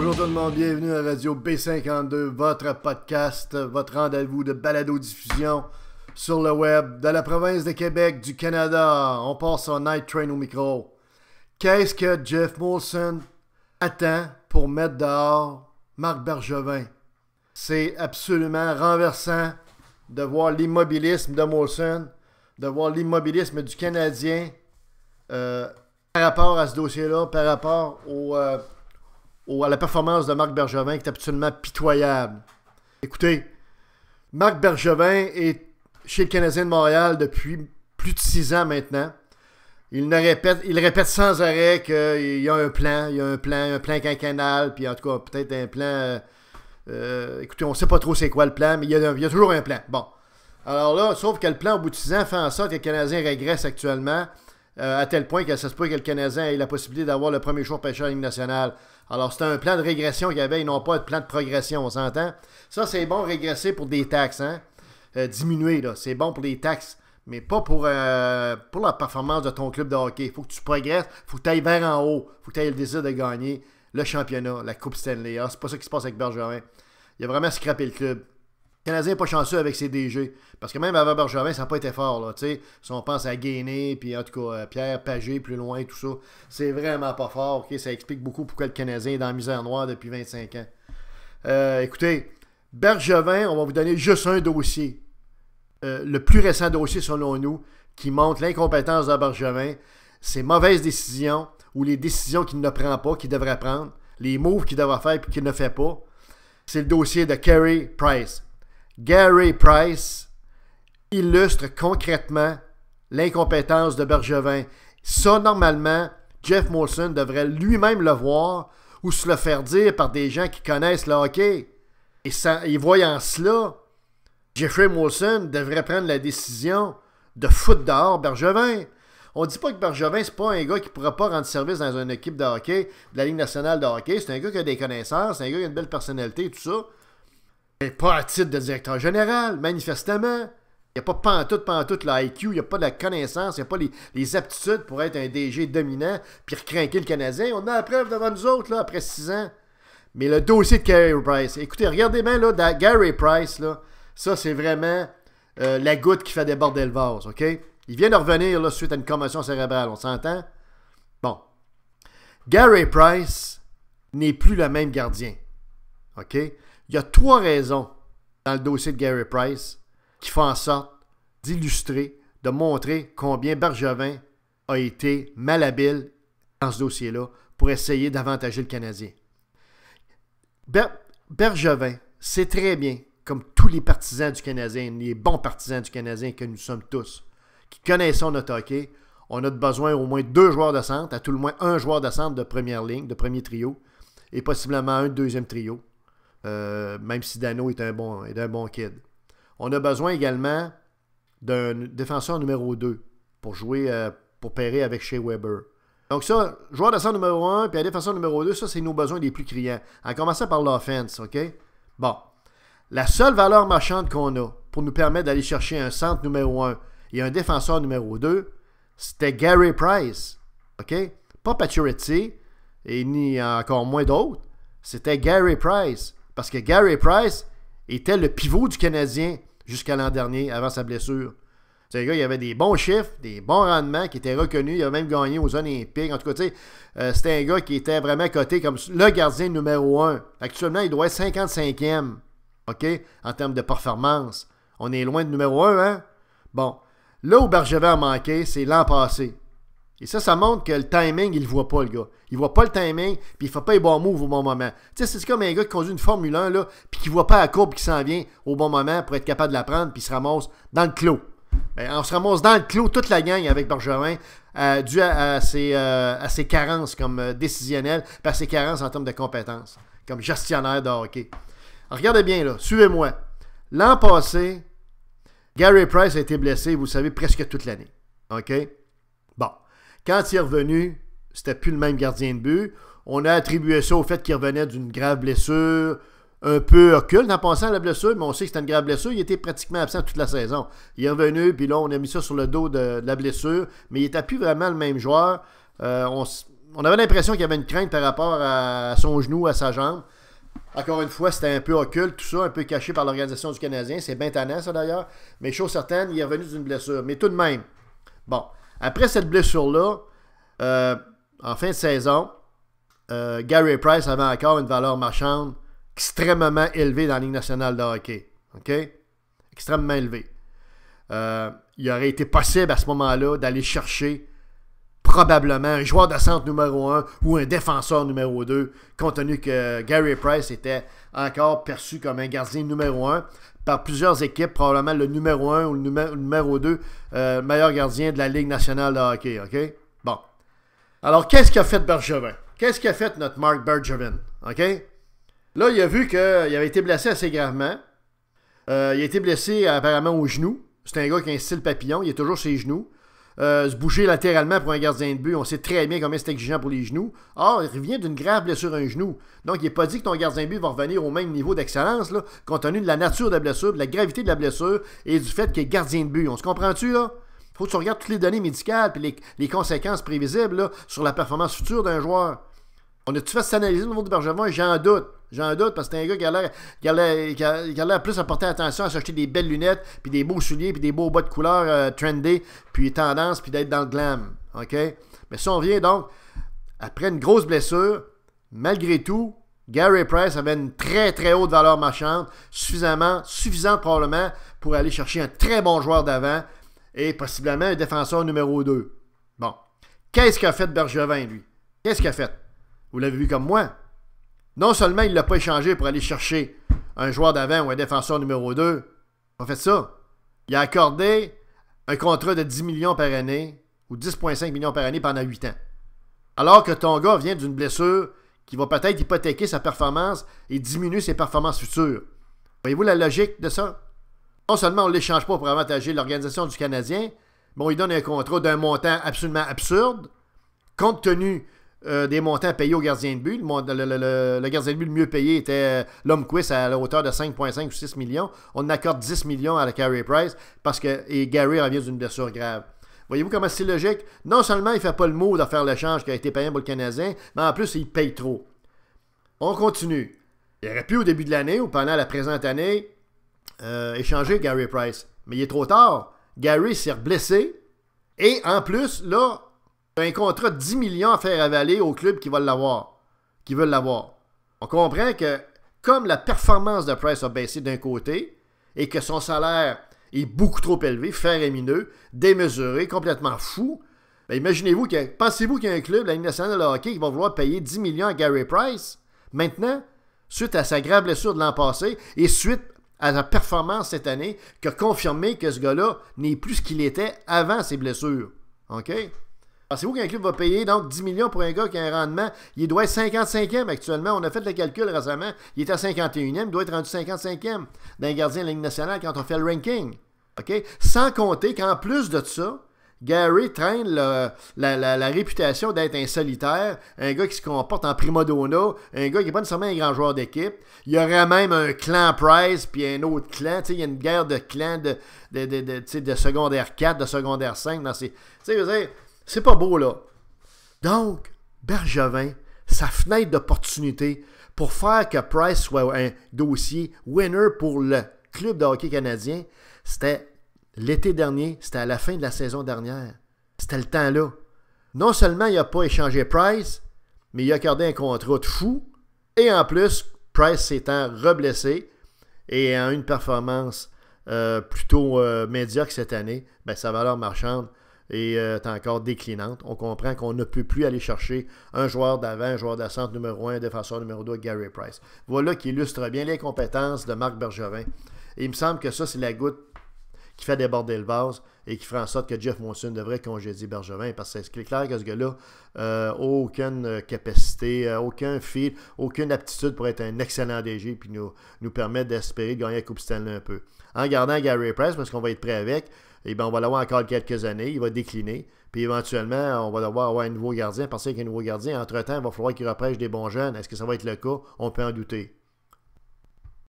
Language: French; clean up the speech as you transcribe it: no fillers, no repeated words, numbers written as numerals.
Bonjour tout le monde, bienvenue à Radio B52, votre podcast, votre rendez-vous de balado-diffusion sur le web de la province de Québec, du Canada. On passe au Night Train au micro. Qu'est-ce que Jeff Molson attend pour mettre dehors Marc Bergevin? C'est absolument renversant de voir l'immobilisme de Molson, de voir l'immobilisme du Canadien par rapport à ce dossier-là, par rapport à la performance de Marc Bergevin qui est absolument pitoyable. Écoutez, Marc Bergevin est chez le Canadien de Montréal depuis plus de 6 ans maintenant. Il répète sans arrêt qu'il y a un plan quinquennal, puis en tout cas peut-être un plan... écoutez, on ne sait pas trop c'est quoi le plan, mais il y a toujours un plan. Bon. Alors là, sauf que le plan au bout de 6 ans fait en sorte que le Canadien régresse actuellement à tel point que ça se peut que le Canadien ait la possibilité d'avoir le premier choix pêcheur en Ligue nationale. Alors, c'était un plan de régression qu'il y avait et non pas de plan de progression, on s'entend? Ça, c'est bon régresser pour des taxes, hein? Diminuer, là. C'est bon pour les taxes, mais pas pour la performance de ton club de hockey. Il faut que tu progresses, il faut que tu ailles vers en haut, il faut que tu aies le désir de gagner le championnat, la Coupe Stanley. Alors, c'est pas ça qui se passe avec Bergevin. Il a vraiment scrappé le club. Le Canadien n'est pas chanceux avec ses DG. Parce que même avant Bergevin, ça n'a pas été fort. Là, si on pense à Gainé, puis en tout cas Pierre Pagé, plus loin, tout ça, c'est vraiment pas fort. Okay? Ça explique beaucoup pourquoi le Canadien est dans la misère noire depuis 25 ans. Écoutez, Bergevin, on va vous donner juste un dossier. Le plus récent dossier, selon nous, qui montre l'incompétence de Bergevin, ses mauvaises décisions ou les décisions qu'il ne prend pas, qu'il devrait prendre, les moves qu'il devrait faire et qu'il ne fait pas. C'est le dossier de Carey Price. Gary Price illustre concrètement l'incompétence de Bergevin. Ça, normalement, Jeff Molson devrait lui-même le voir ou se le faire dire par des gens qui connaissent le hockey. Et voyant cela, Jeffrey Molson devrait prendre la décision de foutre dehors Bergevin. On ne dit pas que Bergevin, c'est pas un gars qui ne pourra pas rendre service dans une équipe de hockey, de la Ligue nationale de hockey. C'est un gars qui a des connaissances, c'est un gars qui a une belle personnalité et tout ça. Mais pas à titre de directeur général, manifestement. Il n'y a pas pantoute le IQ, il n'y a pas de la connaissance, il n'y a pas les aptitudes pour être un DG dominant puis recrinquer le Canadien. On a la preuve devant nous autres, là, après 6 ans. Mais le dossier de Gary Price, écoutez, regardez bien, là, Gary Price, là, ça, c'est vraiment la goutte qui fait déborder le vase, OK? Il vient de revenir, là, suite à une commotion cérébrale, on s'entend? Bon. Gary Price n'est plus le même gardien, OK? Il y a 3 raisons dans le dossier de Gary Price qui font en sorte d'illustrer, de montrer combien Bergevin a été malhabile dans ce dossier-là pour essayer d'avantager le Canadien. Bergevin sait très bien, comme tous les partisans du Canadien, les bons partisans du Canadien que nous sommes tous, qui connaissons notre hockey, on a besoin au moins 2 joueurs de centre, à tout le moins un joueur de centre de première ligne, de premier trio, et possiblement un deuxième trio. Même si Dano est un bon kid. On a besoin également d'un défenseur numéro 2 pour jouer, pour pairer avec Shea Weber. Donc ça, joueur de centre numéro 1 puis un défenseur numéro 2, ça c'est nos besoins les plus criants. En commençant par l'offense, OK? Bon. La seule valeur marchande qu'on a pour nous permettre d'aller chercher un centre numéro 1 et un défenseur numéro 2, c'était Gary Price. OK? Pas Pacioretty et ni encore moins d'autres. C'était Gary Price. Parce que Gary Price était le pivot du Canadien jusqu'à l'an dernier, avant sa blessure. C'est un gars, il avait des bons chiffres, des bons rendements, qui étaient reconnus. Il a même gagné aux Olympiques. En tout cas, tu sais, c'était un gars qui était vraiment coté comme le gardien numéro 1. Actuellement, il doit être 55e, OK, en termes de performance. On est loin de numéro 1, hein? Bon. Là où Bergevin a manqué, c'est l'an passé. Et ça montre que le timing, il ne le voit pas, le gars. Il ne voit pas le timing, puis il ne fait pas les bons moves au bon moment. Tu sais, c'est comme un gars qui conduit une Formule 1, là, puis qui ne voit pas la courbe qui s'en vient au bon moment pour être capable de la prendre, puis il se ramasse dans le clos. Ben, on se ramasse dans le clos, toute la gang avec Bergevin, dû à ses carences comme décisionnel, puis à ses carences en termes de compétences, comme gestionnaire de hockey. Alors, regardez bien, là, suivez-moi. L'an passé, Gary Price a été blessé, vous le savez, presque toute l'année. OK? Bon. Quand il est revenu, c'était plus le même gardien de but. On a attribué ça au fait qu'il revenait d'une grave blessure, un peu occulte en pensant à la blessure, mais on sait que c'était une grave blessure. Il était pratiquement absent toute la saison. Il est revenu, puis là, on a mis ça sur le dos de la blessure, mais il n'était plus vraiment le même joueur. on avait l'impression qu'il y avait une crainte par rapport à son genou, à sa jambe. Encore une fois, c'était un peu occulte, tout ça, un peu caché par l'organisation du Canadien. C'est bien tannant, ça, d'ailleurs. Mais chose certaine, il est revenu d'une blessure. Mais tout de même, bon, après cette blessure-là, en fin de saison, Gary Price avait encore une valeur marchande extrêmement élevée dans la Ligue nationale de hockey. OK? Extrêmement élevée. Il aurait été possible à ce moment-là d'aller chercher probablement un joueur de centre numéro 1 ou un défenseur numéro 2, compte tenu que Gary Price était encore perçu comme un gardien numéro 1 par plusieurs équipes, probablement le numéro 1 ou le numéro 2 meilleur gardien de la Ligue nationale de hockey. OK? Bon. Alors, qu'est-ce qu'a fait Bergevin? Qu'est-ce qu'a fait notre Marc Bergevin? OK? Là, il a vu qu'il avait été blessé assez gravement. Il a été blessé apparemment au genou. C'est un gars qui a un style papillon. Il est toujours sur ses genoux. Se bouger latéralement pour un gardien de but. On sait très bien combien c'est exigeant pour les genoux. Or, il revient d'une grave blessure à un genou. Donc, il n'est pas dit que ton gardien de but va revenir au même niveau d'excellence, là, compte tenu de la nature de la blessure, de la gravité de la blessure et du fait qu'il est gardien de but. On se comprend-tu, là? Faut que tu regardes toutes les données médicales et les conséquences prévisibles là, sur la performance future d'un joueur. On a-tu fait cette analyse au niveau de Bergevin? J'en doute. J'en doute parce que c'est un gars qui a l'air plus à porter attention à s'acheter des belles lunettes, puis des beaux souliers, puis des beaux bas de couleur trendy, puis tendance, puis d'être dans le glam. OK? Mais si on vient donc, après une grosse blessure, malgré tout, Gary Price avait une très très haute valeur marchande, suffisante probablement pour aller chercher un très bon joueur d'avant et possiblement un défenseur numéro 2. Bon. Qu'est-ce qu'a fait Bergevin, lui? Qu'est-ce qu'il a fait? Vous l'avez vu comme moi. Non seulement il ne l'a pas échangé pour aller chercher un joueur d'avant ou un défenseur numéro 2, il n'a pas fait ça. Il a accordé un contrat de 10 millions par année ou 10,5 millions par année pendant 8 ans. Alors que ton gars vient d'une blessure qui va peut-être hypothéquer sa performance et diminuer ses performances futures. Voyez-vous la logique de ça? Non seulement on ne l'échange pas pour avantager l'organisation du Canadien, mais on lui donne un contrat d'un montant absolument absurde, compte tenu des montants payés au gardien de but. Le gardien de but le mieux payé était Lundqvist à la hauteur de 5,5 ou 6 millions. On accorde 10 millions à la Gary Price parce que Gary revient d'une blessure grave. Voyez-vous comment c'est logique? Non seulement il ne fait pas le mot de faire l'échange qui a été payé pour le Canadien, mais en plus, il paye trop. On continue. Il aurait pu au début de l'année ou pendant la présente année échanger Gary Price. Mais il est trop tard. Gary s'est blessé et en plus, là, un contrat de 10 millions à faire avaler au club qui veulent l'avoir. On comprend que comme la performance de Price a baissé d'un côté et que son salaire est beaucoup trop élevé, faramineux, démesuré, complètement fou, ben imaginez-vous pensez-vous qu'il y a un club, la Ligue nationale de hockey, qui va vouloir payer 10 millions à Gary Price maintenant, suite à sa grave blessure de l'an passé et suite à sa performance cette année, qui a confirmé que ce gars-là n'est plus ce qu'il était avant ses blessures. OK? Pensez-vous qu'un club va payer donc 10 millions pour un gars qui a un rendement? Il doit être 55e actuellement. On a fait le calcul récemment. Il est à 51e. Il doit être rendu 55e d'un gardien de la Ligue nationale quand on fait le ranking. OK? Sans compter qu'en plus de ça, Gary traîne la réputation d'être un solitaire, un gars qui se comporte en prima donna, un gars qui n'est pas nécessairement un grand joueur d'équipe. Il y aurait même un clan Price puis un autre clan. Il y a une guerre de clans de secondaire 4, de secondaire 5. C'est pas beau, là. Donc, Bergevin, sa fenêtre d'opportunité pour faire que Price soit un dossier winner pour le club de hockey canadien, c'était l'été dernier, c'était à la fin de la saison dernière. C'était le temps-là. Non seulement il n'a pas échangé Price, mais il a accordé un contrat de fou. Et en plus, Price s'étant reblessé et en une performance plutôt médiocre cette année, ben, sa valeur marchande est encore déclinante. On comprend qu'on ne peut plus aller chercher un joueur d'avant, un joueur de centre numéro 1, un défenseur numéro 2, Gary Price. Voilà qui illustre bien les compétences de Marc Bergevin. Et il me semble que ça, c'est la goutte qui fait déborder le vase et qui fera en sorte que Jeff Molson devrait congédier Bergevin parce que c'est clair que ce gars-là n'a aucune capacité, aucun fil, aucune aptitude pour être un excellent DG puis nous permettre d'espérer de gagner la Coupe Stanley un peu. En gardant Gary Price, parce qu'on va être prêt avec, et bien on va l'avoir encore quelques années, il va décliner, puis éventuellement, on va devoir avoir un nouveau gardien, parce qu'un nouveau gardien, entre-temps, il va falloir qu'il repêche des bons jeunes. Est-ce que ça va être le cas? On peut en douter.